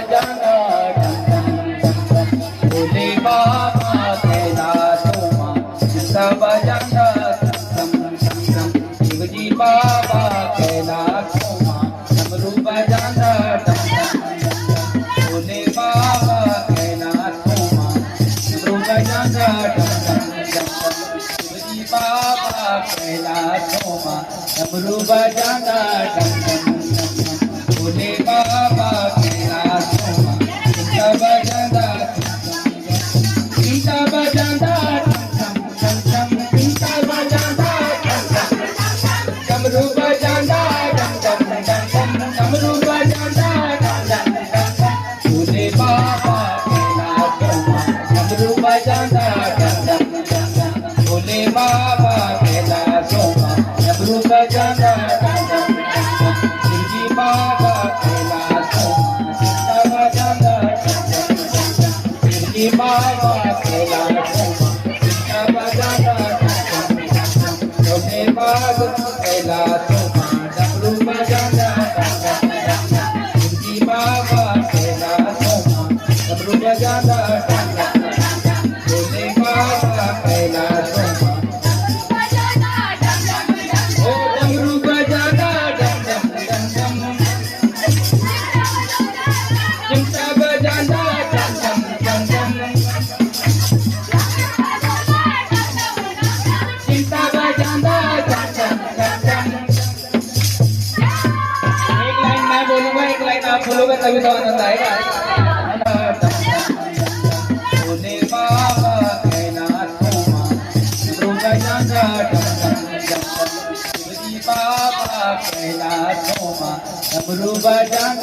बजाना डम डम डम डम भोले बाबा कैलाशों मां घंटा बजाना डम डम डम शिव जी बाबा कैलाशों मां डमरू बजाना डम डम डम भोले बाबा कैलाशों मां डमरू बजाना डम डम डम शिव जी बाबा कैलाशों मां डमरू बजाना डम डम डम भोले बाबा कैलाशों मां घंटा बजाना घंटा बजाना डम डम डम घंटा बजाना डमरू बजाना डम डम डम डम डमरू बजाना डम डम डम भोले बाबा कैलाशों मां डमरू बजाना डम डम डम भोले बाबा कैलाशों मां डमरू बजाना डम डम डम शिव जी बाबा कैलाशों मां घंटा बजाना डम डम डम शिव जी बाबा कैलाशों मां घंटा बजाना डम डम डम भोले बाबा कैलाशों मां डमरू बजाना डम डम डम शिव जी बाबा कैलाशों मां डमरू बजाना डम डम डम भोले बाबा कैलाशों मां ओ डमरू बजाना डम डम डम डम घंटा बजाना डम डम डम डम घंटा बजाना डम डम डम डम एक लाइन मैं बोलूंगा एक लाइन आप बोलोगे तभी तो आनंद आएगा भोले बाबा कैलाशों मां डमरू बजाना डम डम डम शिव जी बाबा कैलाशों मां डमरू बजाना